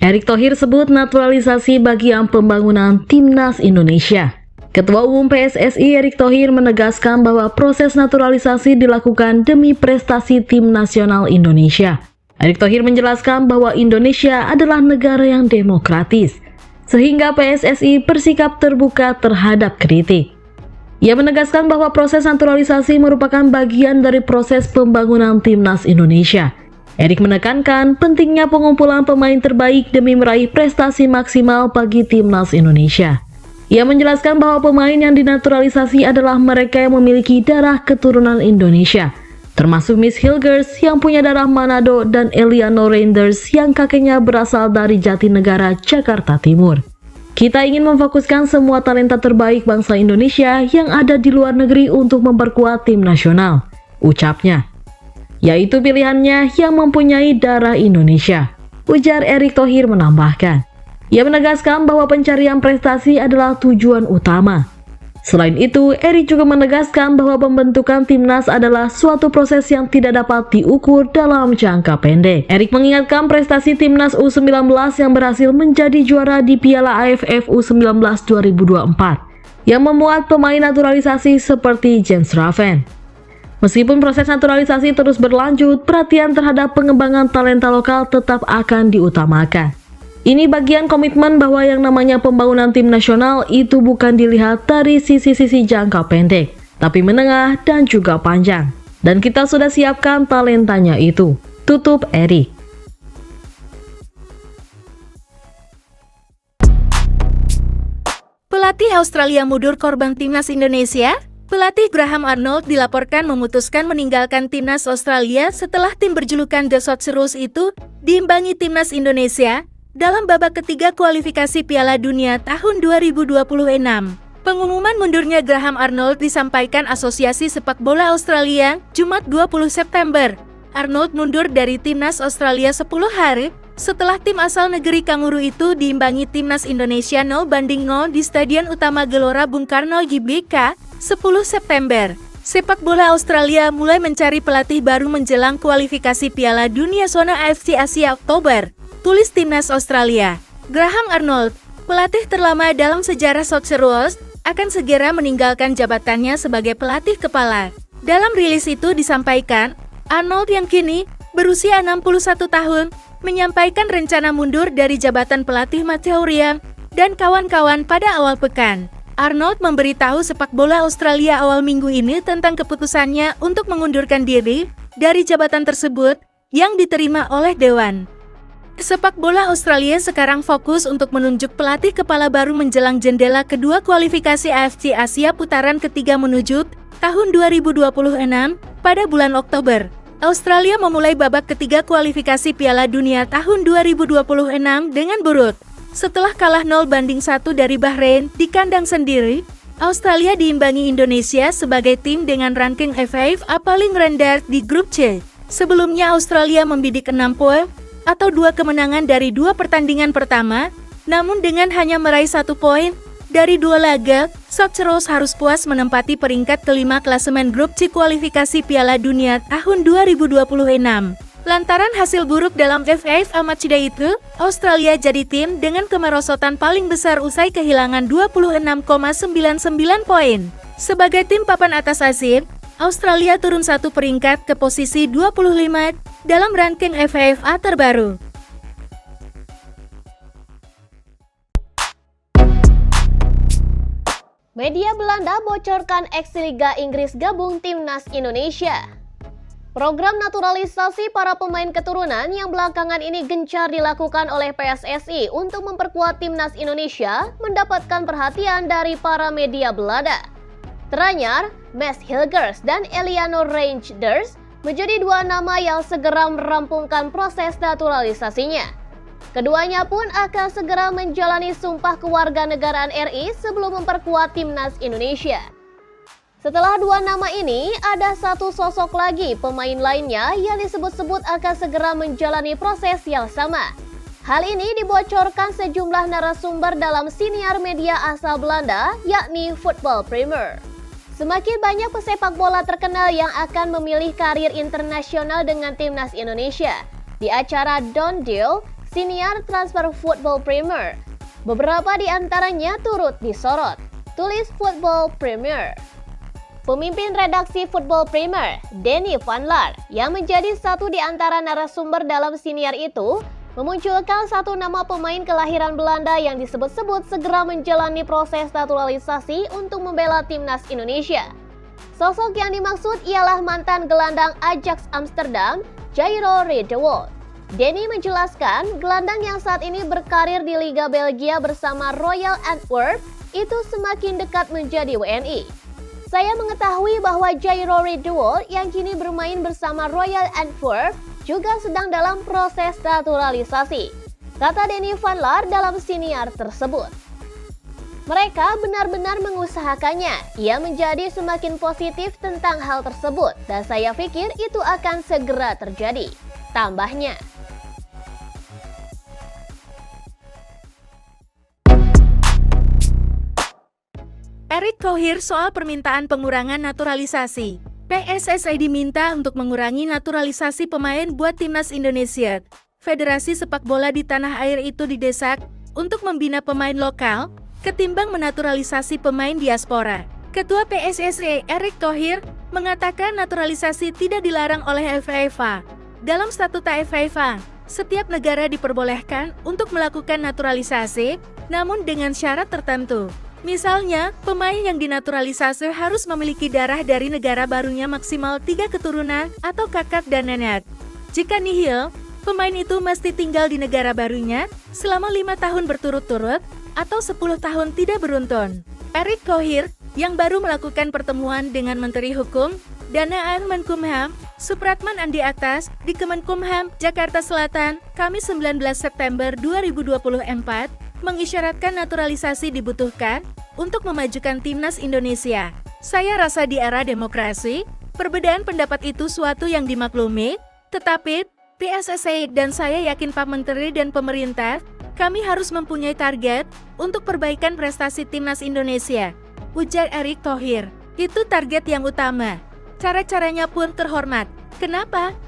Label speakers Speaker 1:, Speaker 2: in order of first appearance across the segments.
Speaker 1: Erick Thohir sebut naturalisasi bagian pembangunan Timnas Indonesia. Ketua Umum PSSI Erick Thohir menegaskan bahwa proses naturalisasi dilakukan demi prestasi tim nasional Indonesia. Erick Thohir menjelaskan bahwa Indonesia adalah negara yang demokratis, sehingga PSSI bersikap terbuka terhadap kritik. Ia menegaskan bahwa proses naturalisasi merupakan bagian dari proses pembangunan Timnas Indonesia. Erick menekankan pentingnya pengumpulan pemain terbaik demi meraih prestasi maksimal bagi Timnas Indonesia. Ia menjelaskan bahwa pemain yang dinaturalisasi adalah mereka yang memiliki darah keturunan Indonesia, termasuk Miss Hilgers yang punya darah Manado dan Eliano Reinders yang kakeknya berasal dari Jatinegara, Jakarta Timur. Kita ingin memfokuskan semua talenta terbaik bangsa Indonesia yang ada di luar negeri untuk memperkuat tim nasional, ucapnya. Yaitu pilihannya yang mempunyai darah Indonesia, ujar Erick Thohir menambahkan. Ia menegaskan bahwa pencarian prestasi adalah tujuan utama. Selain itu, Erick juga menegaskan bahwa pembentukan timnas adalah suatu proses yang tidak dapat diukur dalam jangka pendek. Erick mengingatkan prestasi timnas U19 yang berhasil menjadi juara di Piala AFF U19 2024, yang memuat pemain naturalisasi seperti Jens Raven. Meskipun proses naturalisasi terus berlanjut, perhatian terhadap pengembangan talenta lokal tetap akan diutamakan. Ini bagian komitmen bahwa yang namanya pembangunan tim nasional itu bukan dilihat dari sisi-sisi jangka pendek, tapi menengah dan juga panjang. Dan kita sudah siapkan talentanya itu, tutup Erick.
Speaker 2: Pelatih Australia mundur korban Timnas Indonesia? Pelatih Graham Arnold dilaporkan memutuskan meninggalkan Timnas Australia setelah tim berjulukan The Socceroos itu diimbangi Timnas Indonesia dalam babak ketiga kualifikasi Piala Dunia tahun 2026. Pengumuman mundurnya Graham Arnold disampaikan Asosiasi Sepak Bola Australia Jumat 20 September. Arnold mundur dari Timnas Australia 10 hari setelah tim asal negeri Kanguru itu diimbangi Timnas Indonesia 0-0 di Stadion Utama Gelora Bung Karno GBK 10 September. Sepak bola Australia mulai mencari pelatih baru menjelang kualifikasi Piala Dunia zona AFC Asia Oktober, tulis Timnas Australia. Graham Arnold, pelatih terlama dalam sejarah Socceroos, akan segera meninggalkan jabatannya sebagai pelatih kepala. Dalam rilis itu disampaikan, Arnold yang kini berusia 61 tahun, menyampaikan rencana mundur dari jabatan pelatih Matthew Ryan dan kawan-kawan pada awal pekan. Arnold memberitahu sepak bola Australia awal minggu ini tentang keputusannya untuk mengundurkan diri dari jabatan tersebut yang diterima oleh Dewan. Sepak bola Australia sekarang fokus untuk menunjuk pelatih kepala baru menjelang jendela kedua kualifikasi AFC Asia putaran ketiga menuju tahun 2026 pada bulan Oktober. Australia memulai babak ketiga kualifikasi Piala Dunia tahun 2026 dengan buruk. Setelah kalah 0-1 dari Bahrain di kandang sendiri, Australia diimbangi Indonesia sebagai tim dengan ranking FIFA paling rendah di grup C. Sebelumnya Australia membidik 6 poin atau 2 kemenangan dari 2 pertandingan pertama, namun dengan hanya meraih 1 poin dari 2 laga, Socceroos harus puas menempati peringkat kelima klasemen grup C kualifikasi Piala Dunia tahun 2026. Lantaran hasil buruk dalam FIFA Matchday itu, Australia jadi tim dengan kemerosotan paling besar usai kehilangan 26,99 poin. Sebagai tim papan atas Asia, Australia turun 1 peringkat ke posisi 25 dalam ranking FIFA terbaru.
Speaker 3: Media Belanda bocorkan ex-Liga Inggris gabung Timnas Indonesia. Program naturalisasi para pemain keturunan yang belakangan ini gencar dilakukan oleh PSSI untuk memperkuat Timnas Indonesia mendapatkan perhatian dari para media Belanda. Teranyar, Miss Hilgers dan Eliano Reinders menjadi 2 nama yang segera merampungkan proses naturalisasinya. Keduanya pun akan segera menjalani sumpah kewarganegaraan RI sebelum memperkuat Timnas Indonesia. Setelah 2 nama ini, ada 1 sosok lagi pemain lainnya yang disebut-sebut akan segera menjalani proses yang sama. Hal ini dibocorkan sejumlah narasumber dalam siniar media asal Belanda, yakni Football Premier. Semakin banyak pesepak bola terkenal yang akan memilih karir internasional dengan Timnas Indonesia. Di acara Don't Deal, Siniar transfer Football Premier. Beberapa di antaranya turut disorot. Tulis Football Premier. Pemimpin redaksi Football Premier, Danny Van Laar, yang menjadi satu di antara narasumber dalam siniar itu, memunculkan satu nama pemain kelahiran Belanda yang disebut-sebut segera menjalani proses naturalisasi untuk membela timnas Indonesia. Sosok yang dimaksud ialah mantan gelandang Ajax Amsterdam, Jairo Riedewald. Danny menjelaskan, gelandang yang saat ini berkarir di Liga Belgia bersama Royal Antwerp itu semakin dekat menjadi WNI. Saya mengetahui bahwa Jairo Riedewald yang kini bermain bersama Royal Antwerp juga sedang dalam proses naturalisasi, kata Danny Van Laar dalam siniar tersebut. Mereka benar-benar mengusahakannya. Ia menjadi semakin positif tentang hal tersebut dan saya pikir itu akan segera terjadi, tambahnya.
Speaker 2: Erick Thohir soal permintaan pengurangan naturalisasi. PSSI diminta untuk mengurangi naturalisasi pemain buat timnas Indonesia. Federasi sepak bola di tanah air itu didesak untuk membina pemain lokal ketimbang menaturalisasi pemain diaspora. Ketua PSSI Erick Thohir mengatakan naturalisasi tidak dilarang oleh FIFA. Dalam statuta FIFA, setiap negara diperbolehkan untuk melakukan naturalisasi, namun dengan syarat tertentu. Misalnya, pemain yang dinaturalisasi harus memiliki darah dari negara barunya maksimal 3 keturunan atau kakak dan nenek. Jika nihil, pemain itu mesti tinggal di negara barunya selama 5 tahun berturut-turut atau 10 tahun tidak beruntun. Erick Thohir yang baru melakukan pertemuan dengan Menteri Hukum dan Menkumham, Supratman Andi Aktas, di Kemenkumham, Jakarta Selatan, Kamis 19 September 2024, mengisyaratkan naturalisasi dibutuhkan untuk memajukan timnas Indonesia. Saya rasa di era demokrasi, perbedaan pendapat itu suatu yang dimaklumi, tetapi PSSI dan saya yakin Pak Menteri dan pemerintah, kami harus mempunyai target untuk perbaikan prestasi timnas Indonesia, ujar Erick Thohir. Itu target yang utama. Cara-caranya pun terhormat. Kenapa?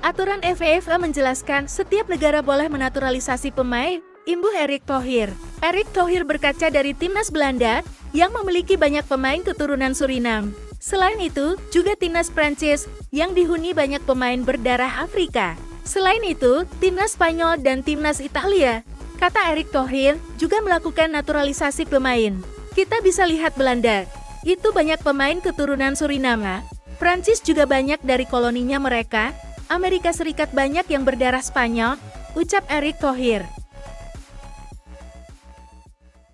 Speaker 2: Aturan FIFA menjelaskan setiap negara boleh menaturalisasi pemain, imbuh Erick Thohir. Erick Thohir berkaca dari timnas Belanda yang memiliki banyak pemain keturunan Suriname. Selain itu, juga timnas Prancis yang dihuni banyak pemain berdarah Afrika. Selain itu, timnas Spanyol dan timnas Italia, kata Erick Thohir, juga melakukan naturalisasi pemain. Kita bisa lihat Belanda, itu banyak pemain keturunan Suriname. Prancis juga banyak dari koloninya mereka. Amerika Serikat banyak yang berdarah Spanyol, ucap Erick Thohir.